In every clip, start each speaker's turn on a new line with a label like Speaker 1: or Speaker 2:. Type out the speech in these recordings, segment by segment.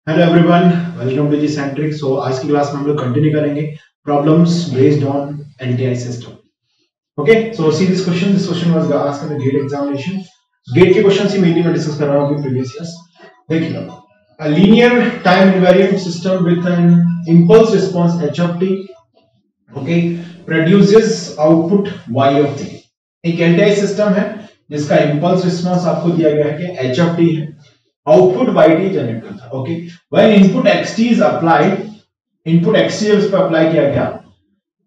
Speaker 1: Hello everyone, welcome to the Centric. So आज की class में हम लोग कंटिन्यू करेंगे problems based on LTI system. Okay, so see this question was asked in the GATE examination. GATE के question ही mainly मैं discuss कर रहा हूं अभी प्रीवियस ईयर्स। देखिए, a linear time invariant system with an impulse response h of t, okay, produces output y of t। एक LTI system है जिसका इंपल्स रिस्पांस आपको दिया गया है कि h of t है, आउटपुट yt जनरेट करता है। Okay, when input xt is applied, input xt जब इस पर अप्लाई किया गया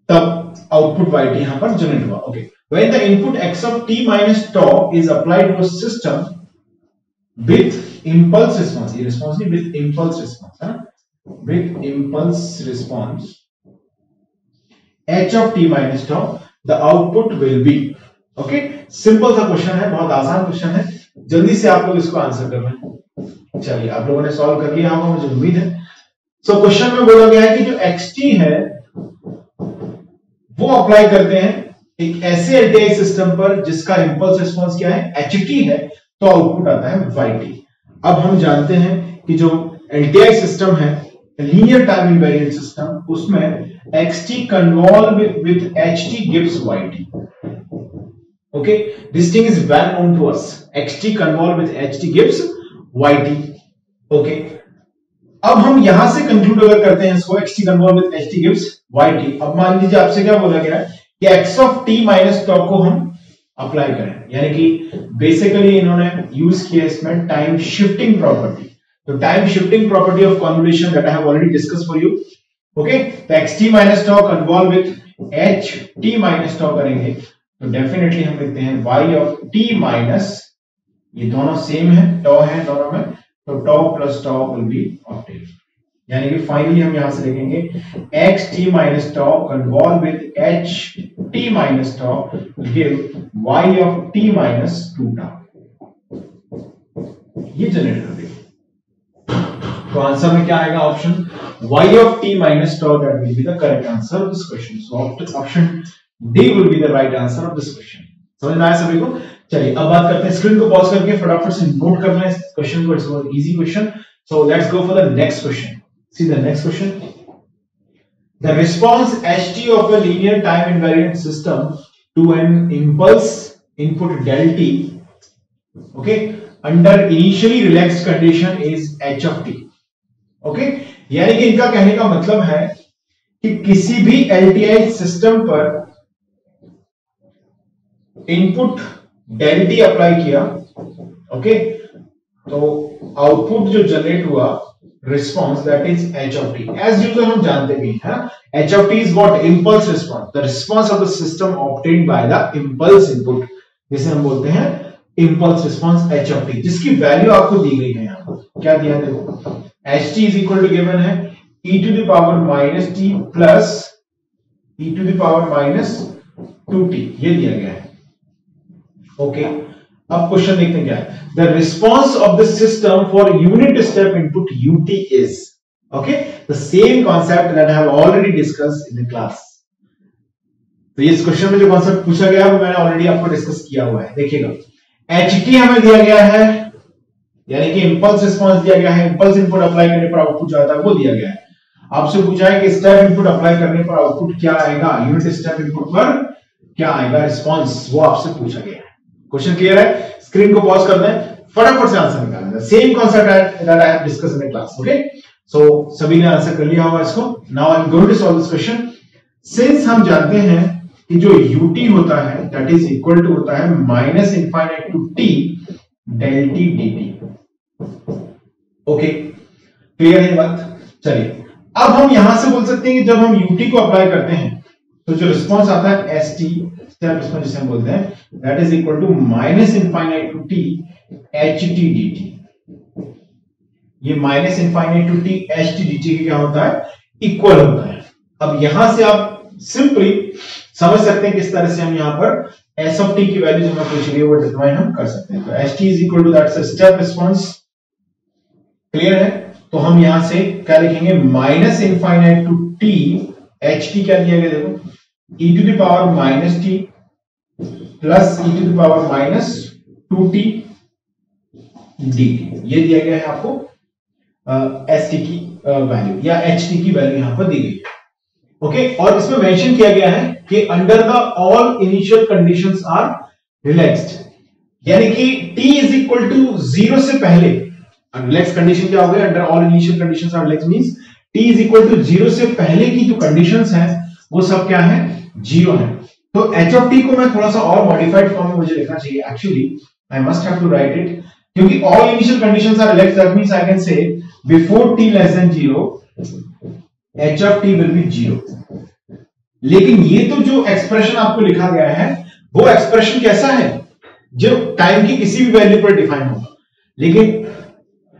Speaker 1: तब आउटपुट yt यहां पर जनरेट हुआ। Okay, when the input x of t minus tau is applied to a system with impulse response, ये रिस्पांस नहीं, with impulse response है ना, with impulse response h of t minus tau, the output will be। Okay, simple सा question है, बहुत आसान question है, जल्दी से आप लोग इसको आंसर कर रहे हैं। चलिए, आप लोगों ने सॉल्व कर लिया होगा, मुझे उम्मीद है। सो क्वेश्चन में बोला गया है कि जो xt है वो अप्लाई करते हैं एक ऐसे एलटीआई सिस्टम पर जिसका इंपल्स रिस्पांस क्या है, ht है, तो आउटपुट आता है yt। अब हम जानते हैं कि जो एलटीआई सिस्टम है, लीनियर टाइम इनवेरिएंट सिस्टम, उसमें xt convolve with ht gives yt। Okay, this thing is well known to us. xt convolve with ht gives yt. Okay, अब हम यहां से कंक्लूड अगर करते हैं इसको, xt convolve with ht gives yt। अब मान लीजिए आपसे क्या बोला गया है कि x of t minus tau को हम अप्लाई करें, यानी कि बेसिकली इन्होंने यूज किया इसमें टाइम शिफ्टिंग प्रॉपर्टी। तो time shifting property of convolution that I have already discuss for you. Okay, तो xt minus tau convolve with ht minus tau करेंगे तो डेफिनेटली हम लिखते हैं y of t माइनस, ये दोनों सेम है, टॉ है दोनों में, तो tau plus tau will be of t, यानी कि फाइनली हम यहां से लिखेंगे x t minus tau convolve with h t minus tau give y of t minus 2 tau। ये जनरेट कर देगा, तो आंसर में क्या आएगा, option y of t minus tau, that will be the correct answer of this question. So option D will be the right answer of this question। समझ में आया सभी को? चलिए अब बात करते हैं, स्क्रीन को पॉज करके फटाफट से नोट करना है इस क्वेश्चन को, it's very easy question. So let's go for the next question. C the next question, the response ht of a linear time invariant system to an impulse input del t, okay, under initially relaxed condition is h of t। okay, यानी कि इनका कहने का मतलब है कि किसी भी एलटीआई सिस्टम पर इनपुट डेल टी अप्लाई किया, ओके, तो आउटपुट जो जनरेट हुआ response, that is h of t। As usual हम जानते भी हैं, h of t is what, impulse response, the response of the system obtained by the impulse input, जिसे हम बोलते हैं impulse response h of t, जिसकी वैल्यू आपको दी गई है। यहां क्या दिया है, देखो, ht is equal to given है e to the power minus t plus e to the power minus 2t, ये दिया गया है। ओके, अब क्वेश्चन देखते हैं क्या है, the response of the system for unit step input ut is, okay, the same concept that I have already discussed in the class. तो इस क्वेश्चन में जो कॉन्सेप्ट पूछा गया है वो मैंने ऑलरेडी आपको डिस्कस किया हुआ है। देखिएगा, ht हमें दिया गया है, यानी कि इंपल्स रिस्पांस दिया गया है, इंपल्स इनपुट अप्लाई करने पर आउटपुट जो आता है वो दिया गया है। आपसे पूछा है कि स्टेप इनपुट अप्लाई करने पर आउटपुट क्या आएगा, यूनिट स्टेप इनपुट पर क्या आएगा रिस्पांस, वो आपसे पूछा गया है। क्वेश्चन क्लियर है? स्क्रीन को पॉज कर दें, फटाफट से आंसर निकालना है, same concept that I have discussed in class. Okay, so सभी ने आंसर कर लिया होगा इसको। Now I am going to solve this question. Since हम जानते हैं कि जो ut होता है दैट इज इक्वल टू होता है minus infinite to t del t dt। Okay, clear है बात? चलिए, अब हम यहां से बोल सकते हैं कि जब हम ut को अप्लाई करते हैं तो जो रिस्पांस आता है st, स्टेप रिस्पांस जिसे हम बोलते हैं, that is equal to minus infinite to t ht dt। ये minus infinite to t ht dt क्या होता है, इक्वल होता है। अब यहां से आप सिंपली समझ सकते हैं किस तरह से हम यहां पर s of t की वैल्यू जो हमें पूछी गई वो डिटरमाइन हम कर सकते हैं। तो ht is equal to that's a step response. Clear है? तो हम यहां से क्या लिखेंगे, minus infinite to t ht क्या दिया गया, देखो, e to the power minus t plus e to the power minus 2t dt, ये दिया गया है आपको एस टी की वैल्यू या एच टी की वैल्यू यहां पर दी गई है। ओके, और इसमें मेंशन किया गया है कि under the all initial conditions are relaxed, यानी कि t इज इक्वल टू 0 से पहले रिलैक्स कंडीशन क्या हो गया, under all initial conditions are relaxed means t is equal to 0 से पहले की जो कंडीशंस हैं वो सब क्या है, 0 है। तो h ऑफ t को मैं थोड़ा सा और मॉडिफाइड फॉर्म में मुझे लिखना चाहिए, actually I must have to write it, क्योंकि all initial conditions are relaxed, that means I can say before t less than 0 h of t will be 0। लेकिन ये तो जो एक्सप्रेशन आपको लिखा गया है वो एक्सप्रेशन कैसा है, जो टाइम की किसी भी वैल्यू पर डिफाइन होगा, लेकिन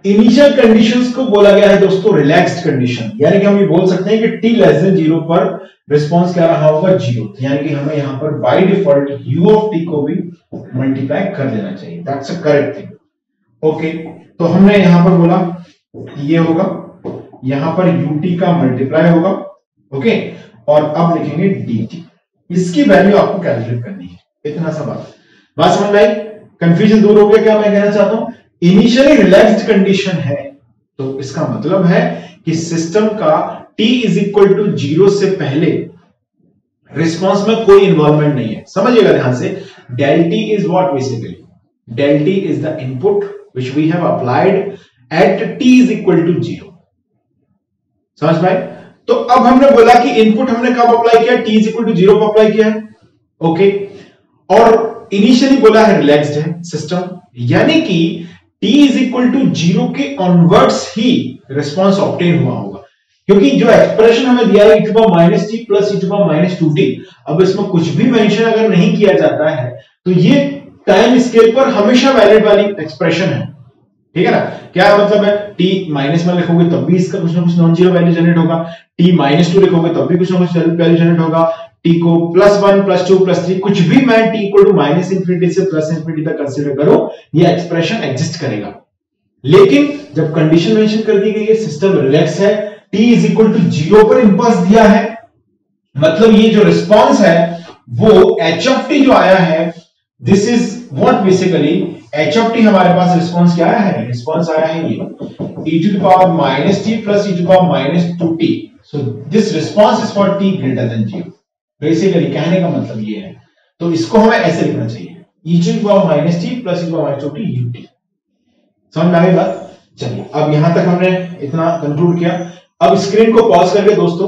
Speaker 1: इनिशियल कंडीशंस को बोला गया है दोस्तों रिलैक्स्ड कंडीशन, यानी कि हम ये बोल सकते हैं कि t लेस देन 0 पर रिस्पांस क्या रहा होगा, 0, यानी कि हमें यहां पर by default u of t को भी मल्टीप्लाई कर देना चाहिए, that's a correct thing. Okay, तो हमने यहां पर बोला ये होगा, यहां पर ut का मल्टीप्लाई होगा। ओके, और अब लिखेंगे dt, इसकी वैल्यू आपको कैलकुलेट करनी है, इतना सा बात समझ में आई, कंफ्यूजन दूर हो गया। क्या मैं कहना चाहता हूं, इनिशियली रिलैक्स्ड कंडीशन है तो इसका मतलब है कि सिस्टम का t इज इक्वल टू 0 से पहले रिस्पांस में कोई इन्वॉल्वमेंट नहीं है। समझिएगा ध्यान से, del t is what, basically del t is the input which we have applied at t is equal to 0। समझ में? तो अब हमने बोला कि इनपुट हमने कब अप्लाई किया, t इज इक्वल टू 0 पर अप्लाई किया है। ओके, और इनिशियली बोला है रिलैक्स्ड है सिस्टम, यानी कि t इज इक्वल टू 0 के ऑनवर्ड्स ही रिस्पांस ऑब्टेन हुआ होगा, क्योंकि जो एक्सप्रेशन हमें दिया है e to power minus t plus e to power minus 2t, अब इसमें कुछ भी मेंशन अगर नहीं किया जाता है तो ये टाइम स्केल पर हमेशा वैलिड वाली एक्सप्रेशन है, ठीक है ना। क्या मतलब है, t माइनस में लिखोगे तब भी इसका कुछ ना कुछ नॉन जीरो वैल्यू जनरेट होगा, t माइनस 2 लिखोगे तब भी कुछ ना कुछ वैल्यू जनरेट होगा, t को +1 +2 +3 कुछ भी मैं t equal to minus infinity से प्लस इंफिनिटी तक कंसीडर करो, ये एक्सप्रेशन एग्जिस्ट करेगा। लेकिन जब कंडीशन मेंशन कर दी गई है, सिस्टम रिलैक्स है, t इज इक्वल टू 0 पर इंपल्स दिया है, मतलब ये जो रिस्पांस है वो h ऑफ t जो आया है, this is what basically h of t हमारे पास रिस्पांस क्या आया है, रिस्पांस आया है ये e to the power minus t plus e to the power minus 2t, so this response is for t greater than 0। Basically कहने का मतलब ये है, तो इसको हमें ऐसे लिखना चाहिए e to the power minus t plus e to the power minus 2t ut। समझ में आई बात? चलिए, अब यहां तक हमने इतना कंक्लूड किया। अब स्क्रीन को पॉज करके दोस्तों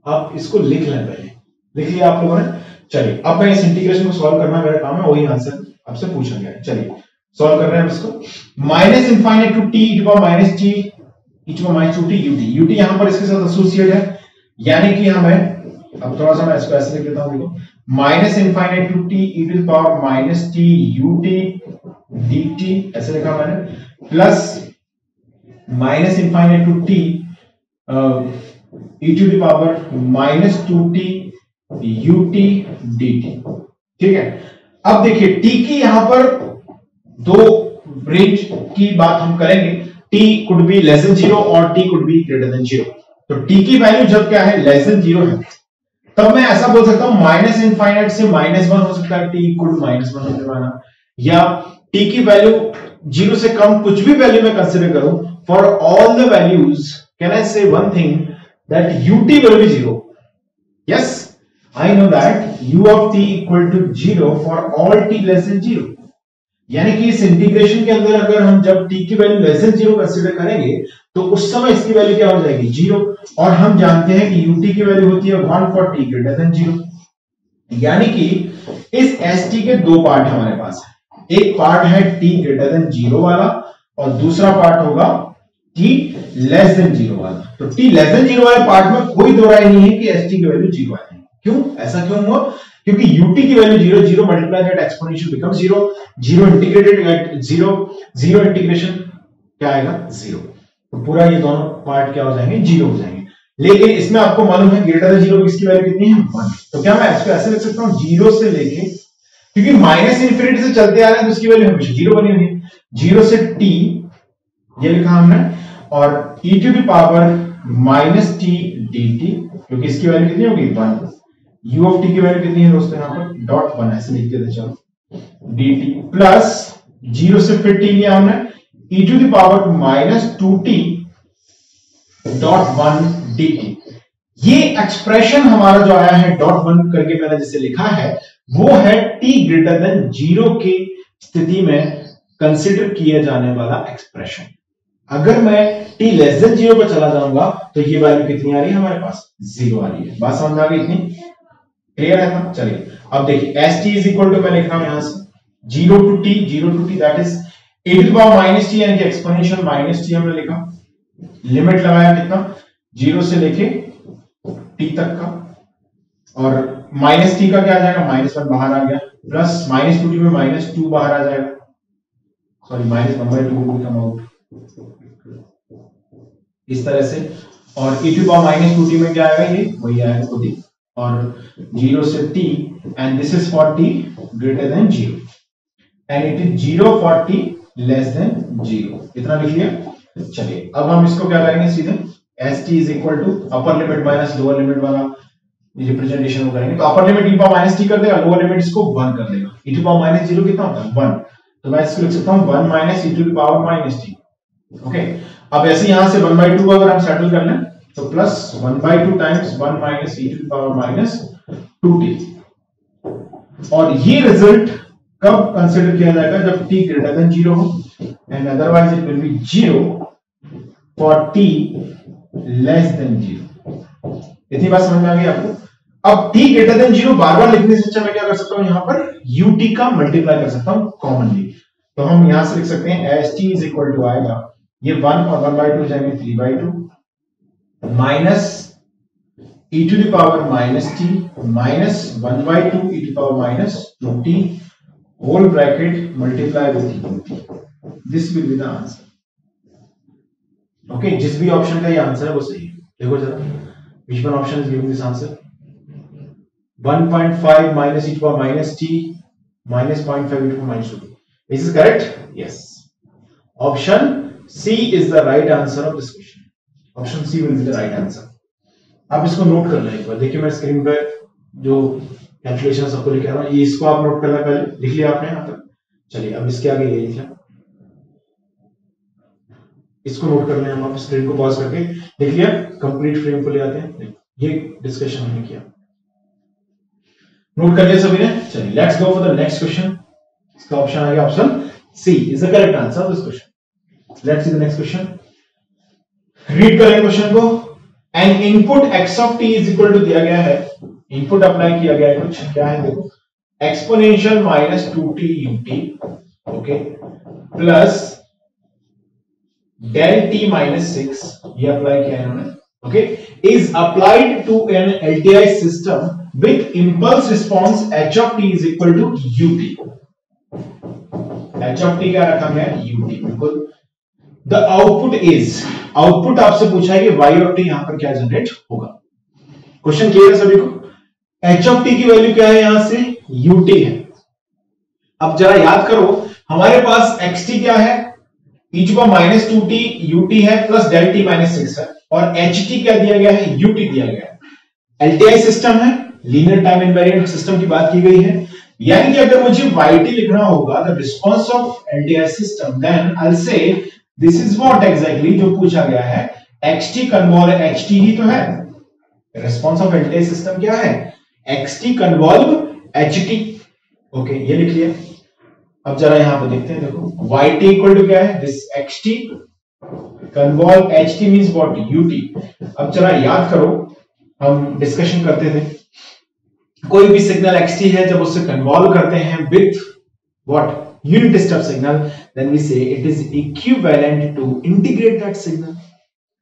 Speaker 1: आप इसको लिख लें, पहले लिख लिया आप लोगों ने। चलिए, अब मैं इस इंटीग्रेशन को सॉल्व करना मेरा काम है, वही आंसर आपसे पूछा गया है। चलिए सॉल्व कर रहे हैं अब इसको, minus infinite to t e to power minus t e to power minus 2t ut, ut यहां पर इसके साथ एसोसिएट है, यानी कि हमें, अब थोड़ा सा मैं इसको ऐसे लिख देता हूं, देखो minus infinite to t e to the power minus t ut dt, ऐसे लिखा मैंने, plus minus infinite to t e to the power minus 2t ut dt। ठीक है, अब देखिए t की यहां पर दो रेंज की बात हम करेंगे, t could be less than 0 और t could be greater than 0। तो t की वैल्यू जब क्या है, लेस देन 0 है, तब मैं ऐसा बोल सकता हूं माइनस इनफाइनाइट से -1 हो सकता है, t कुड -1 हो सकता है, या t की वैल्यू 0 से कम कुछ भी वैल्यू मैं कंसीडर करूं, for all the values can I say one thing that ut will be 0। yes, I know that u of t equal to 0 for all t less than 0, यानी कि इस integration के अंदर अगर हम जब t की वैल्यू लेस देन 0 कंसीडर करेंगे तो उस समय इसकी वैल्यू क्या हो जाएगी, 0, और हम जानते हैं कि ut की वैल्यू होती है 1 for t greater than 0, यानी कि इस st के दो पार्ट हमारे पास है, एक पार्ट है t greater than 0 वाला और दूसरा पार्ट होगा t लेस देन 0 वाला। तो t लेस देन 0 वाले पार्ट में कोई दो राय नहीं है कि st की वैल्यू 0 आएगी। क्यों, ऐसा क्यों हुआ, क्योंकि ut की value 0, 0 multiply at exponential become 0, 0 integrated at 0, 0 integration क्या आएगा, 0। तो पूरा ये दोनों पार्ट क्या हो जाएंगे, 0 हो जाएंगे। लेकिन इसमें आपको मालूम है ग्रेटर देन 0 इसकी वैल्यू कितनी है, 1। तो क्या मैं इसको ऐसे लिख सकता हूं, 0 से लेके, क्योंकि माइनस इंफिनिटी से चलते आ रहे हैं तो इसकी वैल्यू हमेशा 0 बनी हुई है, 0 से t ये लिखा हमने, और e to the power minus t dt, क्योंकि इसकी वैल्यू कितनी होगी, 1। u ऑफ t की वैल्यू कितनी है दोस्तों, यहां पर डॉट 1 ऐसे लिख देते, चलो dt प्लस 0 से फिर t लिया हमने, e to the power minus 2t dot one d t. ये एक्सप्रेशन हमारा जो आया है डॉट वन करके मैंने जिसे लिखा है वो है t ग्रेटर देन 0 की स्थिति में कंसिडर किया जाने वाला एक्सप्रेशन। अगर मैं t लेस देन 0 पर चला जाऊंगा तो ये वैल्यू कितनी आ रही है हमारे पास 0 आ रही है। बात समझ में आ गई इतनी क्लियर है ना। चलिए अब देखिए s t is equal to मैं लिख रहा हूं यहां से 0 to t that is e to the power minus t यानी कि एक्सपोनेंशियल माइनस टी हमने लिखा। लिमिट लगाया कितना 0 से लेके टी तक का और माइनस टी का क्या आ जाएगा -1 बाहर आ गया प्लस -2t में -2 बाहर आ जाएगा सॉरी -1/2 will come out इस तरह से। और e टू पावर -2t में क्या आएगा ये वही आएगा खुद ही और 0 से t and this is for t greater than 0 and it is 0 for t less than 0। इतना लिख लिया। चलिए अब हम इसको क्या करेंगे सीधे s t is equal to upper limit minus lower limit वाला रिप्रेजेंटेशन को करेंगे। तो upper limit e power minus t कर देगा लोअर लिमिट इसको 1 कर देगा। e टू पावर माइनस 0 कितना होता है 1 तो मैं इसको लिख सकता हूं 1 minus e to the power minus t. Okay अब ऐसे यहां से 1/2 को अगर हम सेटल कर लें तो plus 1/2 times 1 minus e to the power minus 2t और ये रिजल्ट कब कंसीडर किया जाएगा जब t ग्रेटर देन 0 हो and otherwise it will be 0 for t less than 0। इतनी बात समझ में आ गई आपको। अब t ग्रेटर देन 0 बार-बार लिखने से अच्छा मैं क्या कर सकता हूं यहां पर ut का मल्टीप्लाई कर सकता हूं कॉमनली। तो हम यहां से लिख सकते हैं st इज इक्वल टू आएगा ये 1 और 1/2 जाएंगे 3/2 minus e to the power minus t minus 1/2 e to power minus 2t whole bracket multiply with ut। This will be the answer. Okay जिस भी ऑप्शन का ये आंसर है वो सही है। देखो जरा which one option is giving this answer 1.5 minus e to power minus t minus 0.5 e to power minus 2t. Is this correct? Yes. Option C is the right answer of this question. Option C will be the right answer. आप इसको note कर लें एक बार। देखिए मैं screen पे जो calculation सबको लिख रहा हूं ये इसको आप नोट कर लें पहले। लिख लिया आपने यहां तक। चलिए अब इसके आगे ये लिखा इसको नोट कर लें हम। आप स्क्रीन को पॉज करके देख लिया कंप्लीट फ्रेम को ले आते हैं। ये डिस्कशन हमने किया नोट कर लिया सभी ने। चलिए let's go for the next question. इसका ऑप्शन आ गया option C is the correct answer of this question. Let's see the next question. Read करें क्वेश्चन को। An input x of t is equal to दिया गया है input apply किया गया है कुछ क्या है देखो exponential minus 2t ut okay plus del t minus 6 ये अप्लाई किया है इन्होंने okay is applied to an LTI system with impulse response h of t is equal to ut। h of t क्या रखा गया है ut बिल्कुल। The output is output आपसे पूछा है कि y of t यहां पर क्या जनरेट होगा। क्वेश्चन क्लियर है सभी को। h of t की वैल्यू क्या है यहां से ut है। अब जरा याद करो हमारे पास xt क्या है e to power minus 2t ut है प्लस del t minus 6 है और ht क्या दिया गया है ut दिया गया है। LTI सिस्टम है लीनियर टाइम इनवेरिएंट सिस्टम की बात की गई है यानी कि अगर मुझे yt लिखना होगा the response of LTI system then I will say this is what exactly जो पूछा गया है xt कन्वॉल्व ht ही तो है। रिस्पांस ऑफ LTI सिस्टम क्या है xt कन्वॉल्व ht ओके ये लिख लिया। अब जरा यहां पे देखते हैं देखो yt इक्वल टू क्या है this xt convolve ht means what ut। अब जरा याद करो हम डिस्कशन करते थे कोई भी सिग्नल xt है जब उससे कन्वॉल्व करते हैं with what unit step signal then we say it is equivalent to integrate that signal.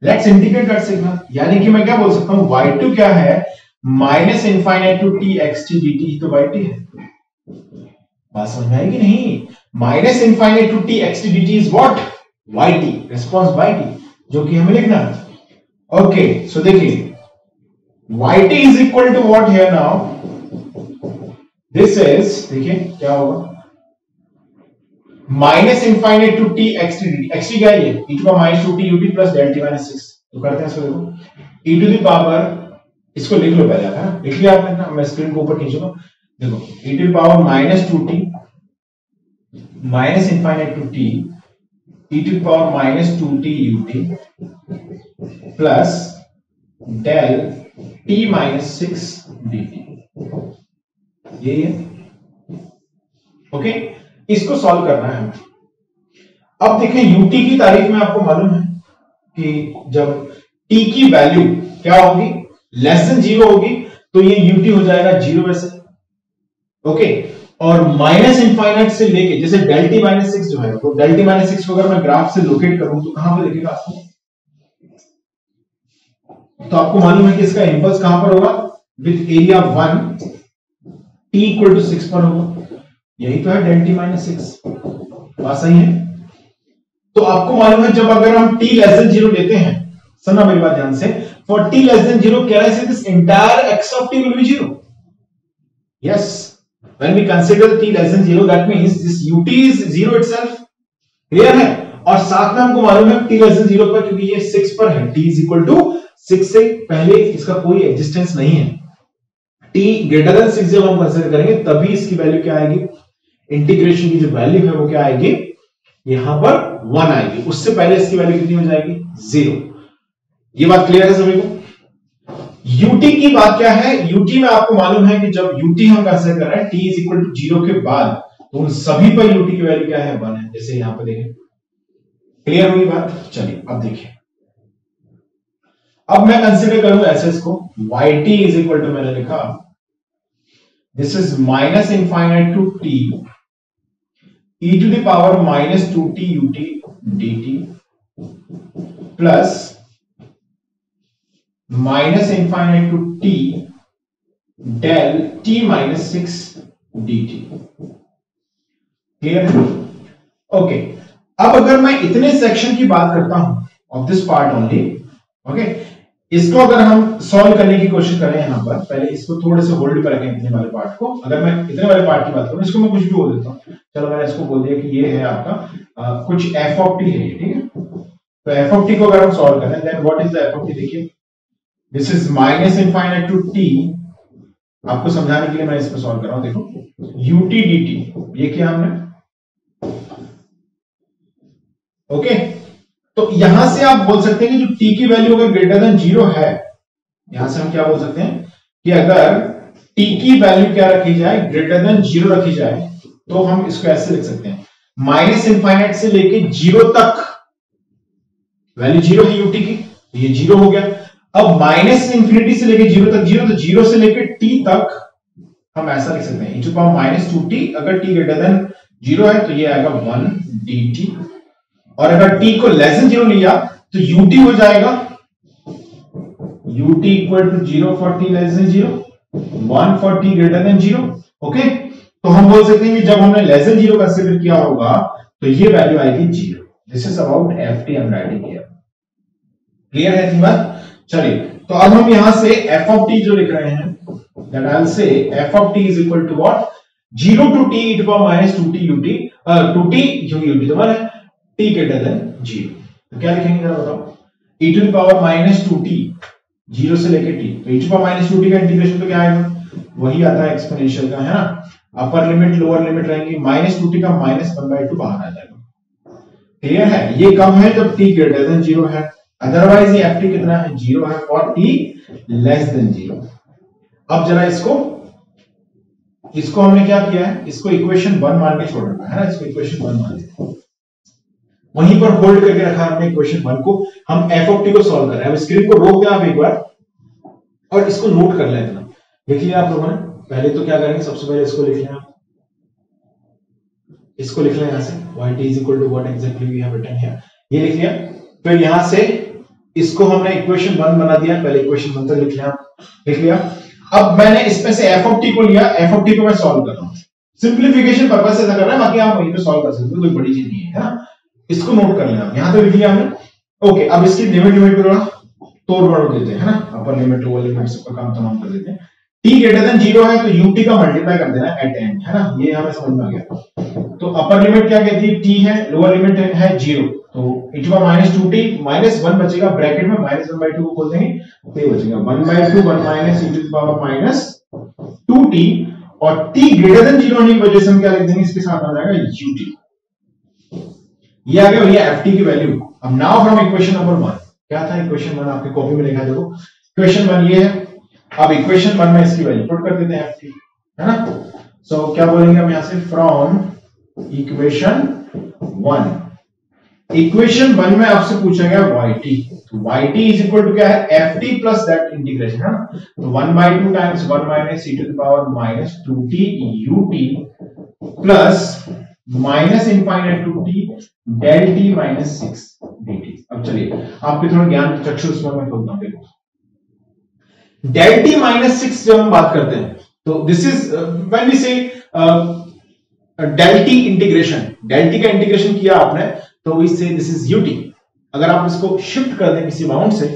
Speaker 1: Let's integrate that signal यानी कि मैं क्या बोल सकता हूं y2 क्या है minus infinite to t xt dt तो yt है। बात समझ में आई कि नहीं minus infinite to t xt dt is what yt response yt जो कि हमें लिखना है। ओके सो देखिए yt is equal to what here now this is देखिए क्या होगा minus infinite to t xt dt xt क्या है ये e to minus 2t ut plus del t minus 6 तो करते हैं इसको देखो e टू द पावर इसको लिख लो पहले आप लिख लिया आपने ना मैं स्क्रीन को ऊपर खींचूंगा देखो e to the power minus 2t minus infinite to t e to the power minus 2t ut plus del t minus 6 dt, यही है। ओके, इसको सॉल्व करना है हमें। अब देखें यूटी की तारीफ में आपको मालूम है कि जब टी की वैल्यू क्या होगी, लेस देन 0 होगी, तो ये यूटी हो जाएगा 0 वैसे। ओके, और माइनस इनफाइनाइट से लेके, जैसे डेल टी माइनस 6 जो है, तो डेल टी माइनस 6 को अगर मैं ग्राफ से लोकेट करूं तो कहां पर दिखेगा आपको? तो आपको मालूम है कि इसका इंपल्स कहां पर होगा? With area 1 t equal to 6 पर होगा। यही तो है डेल टी माइनस 6, बात सही है। तो आपको मालूम है जब अगर हम t लेस देन 0 लेते हैं, सुनना मेरी बात ध्यान से, for t less than 0 can I say this entire x of t will be 0? Yes, when we consider t less than 0 that means this ut is 0 itself. Clear है? और साथ में हमको मालूम है t लेस देन 0 पर, क्योंकि ये 6 पर है, t इज इक्वल टू 6 से पहले इसका कोई एग्जिस्टेंस नहीं है। t ग्रेटर देन 6 जब हम कंसीडर करेंगे तभी इसकी वैल्यू क्या आएगी, इंटीग्रेशन की जो वैल्यू है वो क्या आएगी, यहां पर 1 आएगी। उससे पहले इसकी वैल्यू कितनी हो जाएगी, 0। ये बात क्लियर है सभी को? यूटी की बात क्या है, यूटी में आपको मालूम है कि जब यूटी हम कंसीडर कर रहे हैं t इज इक्वल टू 0 के बाद, तो उन सभी पर यूटी की वैल्यू क्या है, 1 है। जैसे यहां पर देखें, क्लियर हुई बात? चलिए अब देखिए, अब मैं कंसीडर करूं एसएस को, yt इज इक्वल टू, मैंने लिखा this is minus infinite to t e to the power minus 2t ut dt plus minus infinite to t del t minus 6 dt। Clear है? ओके, अब अगर मैं इतने section की बात करता हूं of this part only, okay, इसको अगर हम सॉल्व करने की कोशिश करें, यहां पर पहले इसको थोड़े से होल्ड पर रखें, इतने वाले पार्ट को। अगर मैं इतने वाले पार्ट की बात करूं, इसको मैं कुछ भी बोल देता हूं, चलो मैंने इसको बोल दिया कि ये है आपका कुछ f ऑफ t है, ठीक है। तो f ऑफ t को अगर हम सॉल्व करें, then what is the f of t, देखिए this is minus infinite to t, आपको समझाने के लिए मैं इसको सॉल्व कर रहा हूं। देखो ut dt, ये किया हमने, ओके। तो यहां से आप बोल सकते हैं कि जो t की वैल्यू अगर ग्रेटर देन 0 है, यहां से हम क्या बोल सकते हैं कि अगर t की वैल्यू क्या रखी जाए, ग्रेटर देन 0 रखी जाए, तो हम इसको ऐसे लिख सकते हैं, माइनस इनफाइनाइट से लेके 0 तक वैल्यू 0 है ut की, तो ये 0 हो गया। अब माइनस इंफिनिटी से लेके 0 तक 0, तो 0 से लेके t तक हम ऐसा लिख सकते हैं, e to power minus 2t, अगर t ग्रेटर देन 0 है तो ये आएगा 1 dt, और अगर t को लेस देन 0 लिया तो ut हो जाएगा ut equal to 0 for t less than 0, 1 for t greater than 0। Okay, तो हम बोल सकते हैं कि जब हमने लेस देन 0 कंसीडर किया होगा तो ये वैल्यू आएगी 0। This is about ft I am writing here. Clear है इतनी बात? चलिए, तो अब हम यहां से f ऑफ t जो लिख रहे हैं, that I will say f of t is equal to what, 0 to t e to power minus 2t ut, 2t क्योंकि ut तो 1 है, t ग्रेटर देन 0, तो क्या लिखेंगे जरा बताओ, e to the power minus 2t, 0 से लेके t, तो e to the power minus 2t का इंटीग्रेशन तो क्या आएगा, वही आता है एक्सपोनेंशियल का, है ना। अपर लिमिट लोअर लिमिट रहेंगी, माइनस 2t का माइनस 1/2 बाहर आ जाएगा। क्लियर है? ये कम है जब t ग्रेटर देन 0 है, अदरवाइज ये ft कितना है, 0 है और t लेस देन 0। अब जरा इसको हमने क्या किया है, इसको इक्वेशन 1 मान के छोड़ रखा है ना, इसको इक्वेशन 1 मान लेते हैं, वहीं पर होल्ड करके रखा है हमने इक्वेशन 1 को। हम f ऑफ t को सॉल्व कर रहे हैं। अब स्क्रीन को रोक दें आप एक बार और इसको नोट कर लें। इतना लिख लिया आप लोगों ने? पहले तो क्या करेंगे, सबसे पहले इसको लिख लें आप, इसको लिख लें यहां से, yt is equal to what exactly we have written here, ये लिख लिया। फिर यहां से इसको हमने इक्वेशन 1 बना दिया, पहले इक्वेशन 1 तक लिख लिया, लिख लिया। अब मैंने इसमें से f ऑफ t को लिया, f ऑफ t को मैं सॉल्व कर रहा हूं, सिंपलीफिकेशन पर्पस से ऐसा कर रहा है, बाकी आप वहीं पे सॉल्व कर सकते हो, कोई बड़ी चीज नहीं है ना। इसको नोट कर लेना, यहां तो लिख लिया हमने। ओके, अब इसकी लिमिट पे थोड़ा तोड़ मरोड़ देते हैं, है ना, अपर लिमिट लोअर लिमिट सबका काम तमाम कर देते हैं। t ग्रेटर देन 0 है तो ut का मल्टीप्लाई कर देना एट एंड, है ना, ये हमें समझ में आ गया। तो अपर लिमिट क्या कहती है, t है, लोअर लिमिट है 0, तो e to power minus 2t minus 1 बचेगा, ब्रैकेट में माइनस 1/2 को खोल देंगे तो ये बचेगा 1/2 1 minus e to the power minus 2t, और t ग्रेटर देन 0 होने की वजह से हम क्या लिख देंगे, इसके साथ आ जाएगा ut। ये आ गया भैया ft की वैल्यू। अब नाउ फ्रॉम इक्वेशन नंबर 1 क्या था इक्वेशन 1? आपकी कॉपी में लिखा है, देखो इक्वेशन 1 ये है। अब इक्वेशन 1 में इसकी वैल्यू पुट कर देते हैं ft, है ना। सो क्या बोलेंगे हम यहां से, फ्रॉम इक्वेशन 1, इक्वेशन 1 में आपसे पूछा गया yt, तो yt इज इक्वल टू क्या है, ft प्लस दैट इंटीग्रेशन, है ना। तो 1/2 times 1 minus e to the power minus 2t ut plus minus infinite to t del t minus 6 dt। अब चलिए आपके थोड़ा ज्ञान चक्षु उसमें मैं खोलता हूं। देखो del t माइनस 6 जब हम बात करते हैं तो दिस इज व्हेन वी से del t integration, del t का इंटीग्रेशन किया आपने तो वी से दिस इज ut। अगर आप इसको शिफ्ट कर दें किसी बाउंड से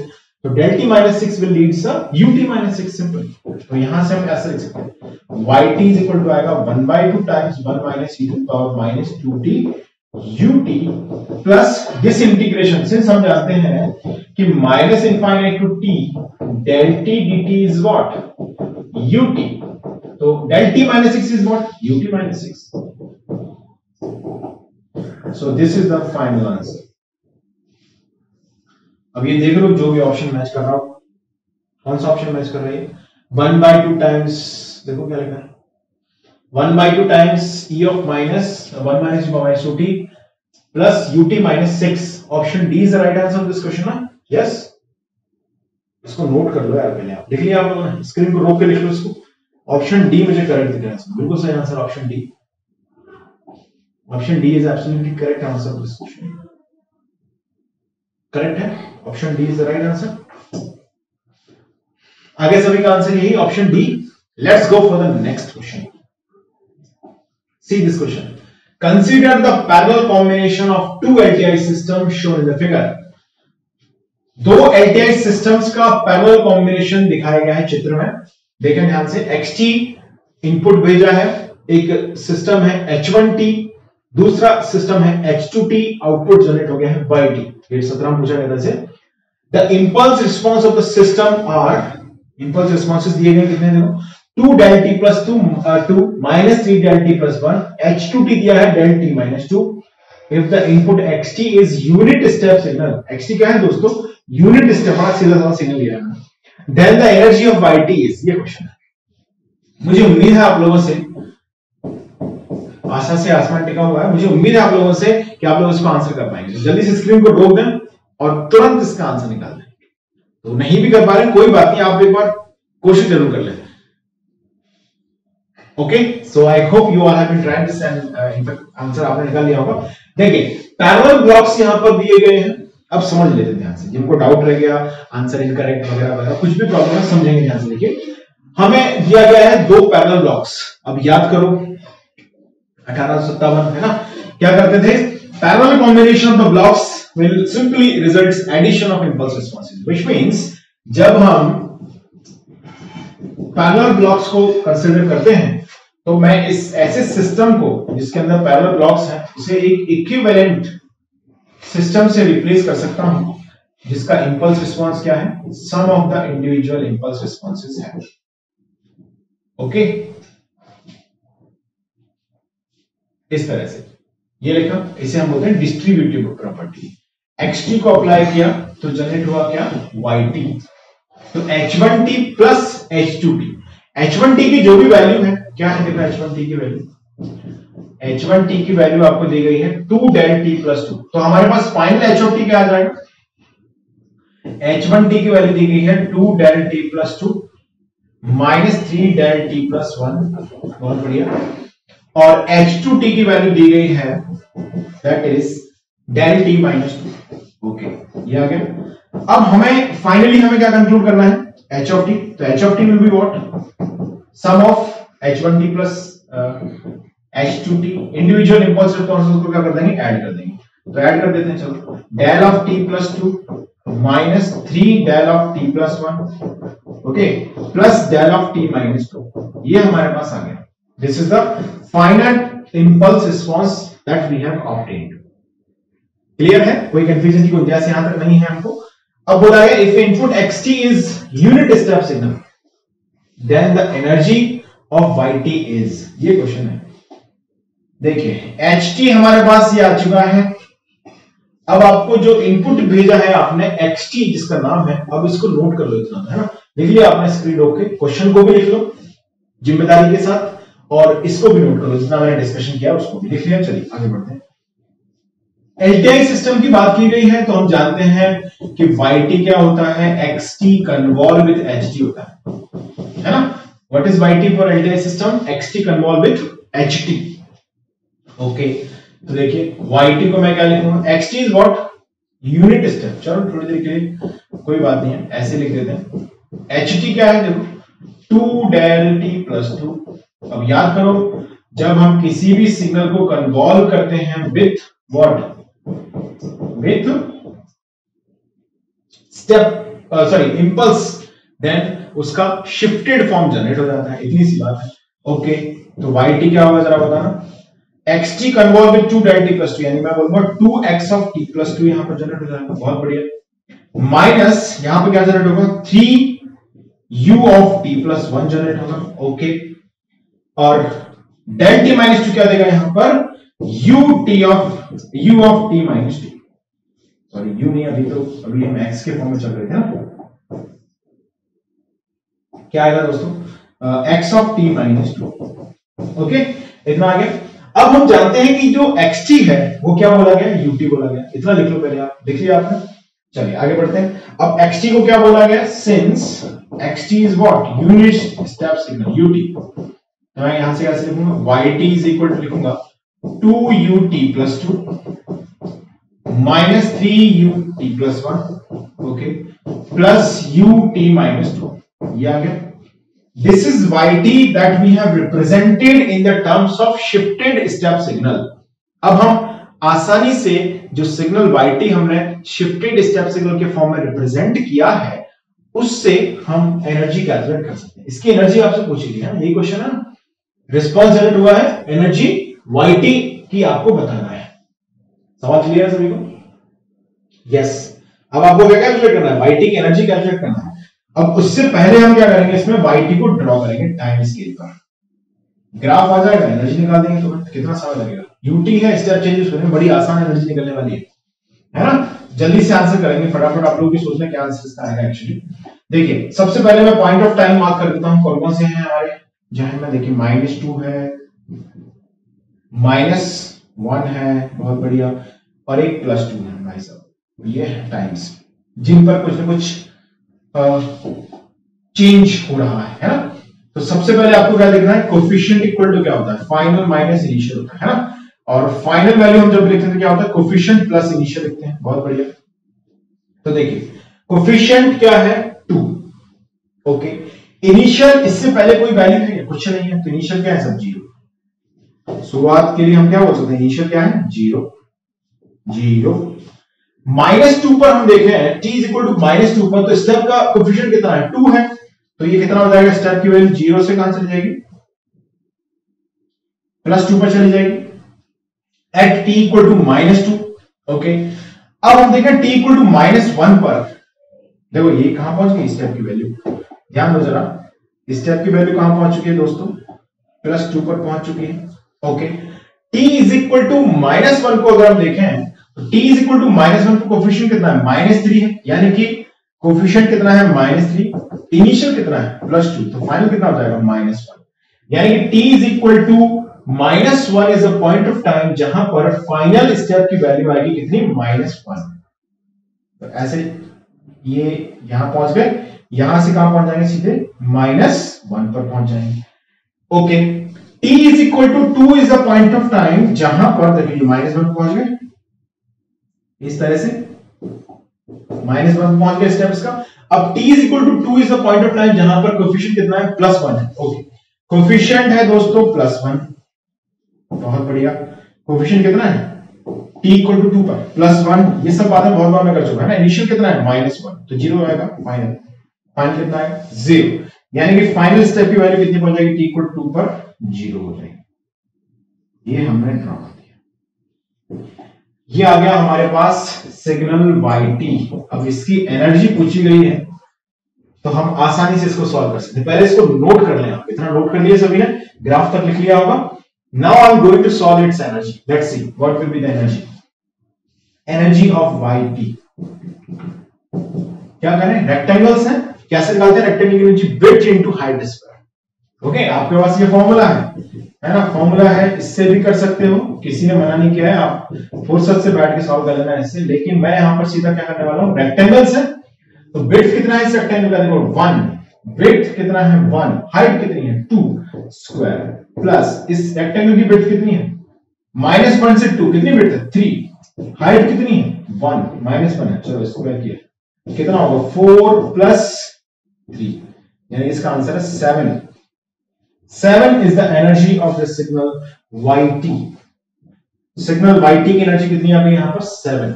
Speaker 1: तो del t minus 6 will leads ut minus 6 simple. तो यहां से हम ऐसे लिख सकते हैं yt is equal to आएगा 1/2 times 1 minus e to the power minus 2t ut plus this integration, since हम जानते हैं कि minus infinite to t del t dt is what, ut, तो del t minus 6 is what, ut minus 6। So this is the final answer। अब ये देख लो जो भी ऑप्शन मैच कर रहा हो, कौन सा ऑप्शन मैच कर रहा है, 1/2 टाइम्स, देखो क्या लिखा है, 1/2 times e of minus 1 minus e minus 2t plus ut minus 6। Option D is the right answer of this question ना। यस, इसको नोट कर लो यार, पहले आप लिख लिया आप लोगों ने, स्क्रीन को रोक के लिख लो इसको। ऑप्शन डी मुझे करेक्ट दिख रहा है, बिल्कुल सही answer option D. Option D is absolutely correct answer of this question. Correct है, option D is the right answer. आगे सभी का आंसर यही, option D. Let's go for the next question. See this question, consider the parallel combination of two LTI systems shown in the figure. दो LTI systems का parallel combination दिखाया गया है चित्र में, देखें ध्यान से। xt इनपुट भेजा है, एक सिस्टम है h1t, दूसरा सिस्टम है h2t, आउटपुट जनरेट हो गया है yt। ये 17 में पूछा गया था। The impulse response of the system are, impulse responses दिए गए कितने देखो, 2 del t plus 2 minus 3 del t plus 1, h2t दिया है del t minus 2। if the input xt is unit step signal, xt क्या है दोस्तों, यूनिट स्टेप, बड़ा सीधा साधा सिग्नल दिया है, then the energy of yt is, ये क्वेश्चन है। मुझे उम्मीद है आप लोगों से, आशा से आसमान टिका हुआ है, मुझे उम्मीद है आप लोगों से कि आप लोग इसको आंसर कर पाएंगे। जल्दी से स्क्रीन को रोक दें और तुरंत इसका आंसर निकाल दें। तो नहीं भी कर पा रहे कोई बात नहीं, आप एक बार कोशिश जरूर कर लें। Okay, so I hope you all have been trying this and in fact answer आपने निकाल लिया होगा। देखिए पैरेलल ब्लॉक्स यहां पर दिए गए हैं, अब समझ लेते हैं ध्यान से। जिनको डाउट रह गया, आंसर इनकरेक्ट वगैरह वगैरह कुछ भी प्रॉब्लम है, समझेंगे ध्यान से। देखिए हमें दिया गया है दो पैरेलल ब्लॉक्स, अब याद करो 1857 है ना, क्या करते थे, parallel combination of the blocks will simply results addition of impulse responses, which means जब हम पैरेलल ब्लॉक्स को कंसीडर करते हैं तो मैं इस ऐसे सिस्टम को जिसके अंदर पैरेलल ब्लॉक्स हैं उसे एक इक्विवेलेंट सिस्टम से रिप्लेस कर सकता हूं जिसका इंपल्स रिस्पांस क्या है, सम of the individual impulse responses है। ओके, इस तरह से ये लिखा, इसे हम बोलते हैं डिस्ट्रीब्यूटिव प्रॉपर्टी। xt को अप्लाई किया तो जनरेट हुआ क्या, yt, तो h1t प्लस h2t। h1t की जो भी वैल्यू है, क्या है देखो h1t की वैल्यू, h1t की वैल्यू आपको दी गई है 2 del t plus 2, तो हमारे पास फाइनल h of t क्या आ जाएगा, h1t की वैल्यू दी गई है 2 del t plus 2 minus 3 del t plus 1, बहुत बढ़िया, और h2t की वैल्यू दी गई है that is del t minus 2। Okay, ये आ गया। अब हमें फाइनली हमें क्या कंक्लूड करना है, h of t, तो h of t will be what, sum of h1t plus h2t, individual impulse responses को क्या कर देंगे, ऐड कर देंगे। तो ऐड कर देते हैं, चलो, del of t plus 2 minus 3 del of t plus 1, okay, plus del of t minus 2, ये हमारे पास आ गया। This is the final impulse response that we have obtained. Clear है, कोई कंफ्यूजन की गुंजाइश यहां तक नहीं है हमको। अब बोला है if input xt is unit step signal then the energy of yt is, ये क्वेश्चन है। देखिए ht हमारे पास ये आ चुका है अब आपको जो इनपुट भेजा है आपने xt जिसका नाम है, अब इसको नोट कर लो इतना, है ना, लिख लिया आपने स्क्रीन रोक के, क्वेश्चन को भी लिख लो जिम्मेदारी के साथ, और इसको भी नोट कर लो जितना मैंने डिस्कशन किया उसको भी लिख लिया। चलिए आगे बढ़ते हैं। एलटीआई सिस्टम की बात की गई है तो हम जानते हैं कि yt क्या होता है, xt कन्वॉल्व विद ht होता है ना। What is yt for LTI system, xt convolve with ht। Okay, तो देखिए yt को मैं क्या लिखूंगा, xt is what, unit step. चलो थोड़ी देर के लिए कोई बात नहीं है, ऐसे लिख देते हैं। ht क्या है, देखो 2 del t प्लस 2। अब याद करो, जब हम किसी भी सिग्नल को कन्वॉल्व करते हैं with what, with step sorry impulse, then उसका शिफ्टेड फॉर्म जनरेट हो जाता है, इतनी सी बात है। ओके, तो yt क्या होगा जरा बताना, xt convolve with 2 del t plus 2, यानी मैं बोलूंगा 2x ऑफ t प्लस 2 यहां पर जनरेट हो जाएगा, बहुत बढ़िया। माइनस यहां पर क्या जनरेट होगा, 3u of t plus 1 generate होगा। ओके, और del t माइनस 2 क्या देगा यहां पर, u of t minus 2, sorry u नहीं, अभी हम x के फॉर्म में चल रहे थे ना, क्या आएगा दोस्तों, x of t minus 2। Okay, इतना आ गया। अब हम जानते हैं कि जो xt है वो क्या बोला गया, ut बोला गया, इतना लिख लो पहले, आप लिख लिया आपने। चलिए आगे बढ़ते हैं। अब xt को क्या बोला गया, since xt is what, unit step signal ut, तो मैं यहां से कैसे लिखूंगा, yt इज इक्वल टू लिखूंगा 2ut plus 2 minus 3ut plus 1, okay, plus ut minus 2, ये आ गया। This is yt that we have represented in the terms of shifted step signal। अब हम आसानी से जो सिग्नल yt हमने शिफ्टेड स्टेप सिग्नल के फॉर्म में रिप्रेजेंट किया है, उससे हम एनर्जी कैलकुलेट कर सकते हैं। इसकी एनर्जी आपसे पूछी गई है, यही क्वेश्चन है ना, रिस्पॉन्स जनरेट हुआ है, एनर्जी yt की आपको बताना है। समझ क्लियर है सभी को, यस। अब आपको क्या कैलकुलेट करना है, yt की एनर्जी कैलकुलेट करना है। अब उससे पहले हम क्या करेंगे, इसमें yt को ड्रॉ करेंगे टाइम स्केल पर, ग्राफ आ जाएगा, एनर्जी निकाल देंगे, तो कितना समय लगेगा, ut है, स्टेप चेंजेस करने में बड़ी आसान एनर्जी निकलने वाली है ना। जल्दी से आंसर करेंगे फटाफट, आप लोग भी सोच रहे हैं क्या आंसर इसका आएगा। एक्चुअली देखिए, सबसे पहले मैं पॉइंट ऑफ टाइम मार्क कर देता हूं, कौन कौन से हैं हमारे जहां में, देखिए -2 है, -1 है, बहुत बढ़िया, और एक +2 है भाई साहब, ये है टाइम्स जिन पर कुछ ना कुछ चेंज हो रहा है ना। तो सबसे पहले आपको क्या देखना है, कोफिशिएंट इक्वल टू क्या होता है, फाइनल माइनस इनिशियल होता है ना, और फाइनल वैल्यू हम जब लिखते हैं तो क्या होता है, कोफिशिएंट प्लस इनिशियल लिखते हैं, बहुत बढ़िया। तो देखिए कोफिशिएंट क्या है, 2, ओके, इनिशियल इससे पहले कोई वैल्यू है, कुछ नहीं है, तो इनिशियल क्या है, सब 0। शुरुआत के लिए हम क्या बोल सकते हैं, इनिशियल क्या है, 0 0। -2 पर हम देख रहे हैं, t इज इक्वल टू -2 पर, तो स्टेप का कोफिशिएंट कितना है, 2 है, तो ये कितना हो जाएगा, स्टेप की वैल्यू 0 से कहां चली जाएगी, +2 पर चली जाएगी, at t equal to -2। Okay, अब हम देखें t इक्वल टू -1 पर, देखो ये कहां पहुंच गई स्टेप की वैल्यू, ध्यान दो जरा, स्टेप की वैल्यू कहां पहुंच चुकी है दोस्तों, +2 पर पहुंच चुकी है। Okay, t is equal to -1 को अगर हम देखें तो t इज इक्वल टू -1 का कोफिशिएंट कितना है, -3 है, यानी कि कोफिशिएंट कितना है, -3, इनिशियल कितना है, +2, तो फाइनल कितना हो जाएगा, -1, यानी कि t is equal to -1 is a point of time जहां पर फाइनल स्टेप की वैल्यू आएगी कितनी, -1। तो ऐसे ये यहां पहुंच गए, यहां से कहां पहुंच जाएंगे, सीधे -1 पर पहुंच जाएंगे। Okay, t is equal to 2 is a point of time जहां पर, देखिए -1 पर पहुंच गए, इस तरह से -1 पहुंच गया स्टेप इसका। अब t is equal to 2 is a point of time जहां पर कोफिशिएंट कितना है, +1 है। ओके, कोफिशिएंट है दोस्तों +1, बहुत बढ़िया। कोफिशिएंट कितना है, t इक्वल टू 2 पर +1, ये सब बातें बहुत बार मैं कर चुका है ना। इनिशियल कितना है, -1, तो 0 आएगा, फाइनल कितना है, 0, यानी कि फाइनल स्टेप की वैल्यू कितनी पहुंच जाएगी, t इक्वल टू 2 पर 0 हो जाएगी। ये हमने ड्रॉ कर दिया, ये आ गया हमारे पास सिग्नल yt। अब इसकी एनर्जी पूछी गई है तो हम आसानी से इसको सॉल्व कर सकते हैं। पहले इसको नोट कर लें, आप इतना नोट कर लिया सभी ने, ग्राफ तक लिख लिया होगा। Now I am going to solve its energy, let's see what will be the energy. Energy of Y T. क्या करें, रेक्टेंगल्स हैं, कैसे निकालते हैं रेक्टेंगल की energy, width into height square. Okay, आपके पास ये फॉर्मूला है ना, फॉर्मूला है, इससे भी कर सकते हो, किसी ने मना नहीं किया है, आप फुर्सत से बैठ के सॉल्व कर लेना है इससे, लेकिन मैं यहां पर सीधा क्या करने वाला हूं, रेक्टेंगल्स है तो विड्थ कितना है इस रेक्टेंगल का, देखो 1, विड्थ कितना है 1, हाइट कितनी है 2 स्क्वायर, प्लस इस रेक्टेंगल की विड्थ कितनी है -1 से 2, कितनी विड्थ है 3, हाइट कितनी है 1, -1 है, चलो स्क्वायर किया, कितना होगा 4 प्लस 3, यानी इसका आंसर है 7। 7 is the energy of the signal yt। Signal yt की एनर्जी कितनी आ गई यहां पर 7।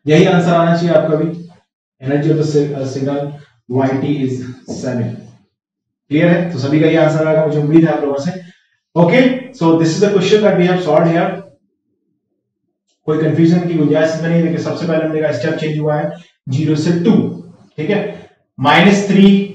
Speaker 1: यही आंसर आना चाहिए आपका भी, energy of the signal yt is 7। Clear है, तो सभी का ये आंसर आएगा, मुझे उम्मीद है आप लोगों से। Okay, so this is the question that we have solved here. कोई कंफ्यूजन की गुंजाइश नहीं, देखिए सबसे पहले हमने कहा स्टेप चेंज हुआ है 0 से 2, ठीक है, -3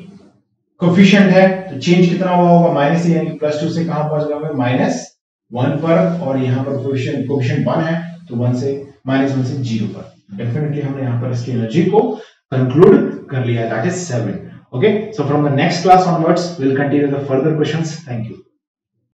Speaker 1: कोफिशिएंट है तो चेंज कितना हुआ होगा -3, यानी +2 से कहां पहुंच गए -1 पर, और यहां पर कोफिशिएंट 1 है तो 1 से -1 से 0 पर। डेफिनेटली हमने यहां पर इसकी एनर्जी को कंक्लूड कर लिया, that is 7। Okay, so from the next class onwards we'll continue the further questions. Thank you.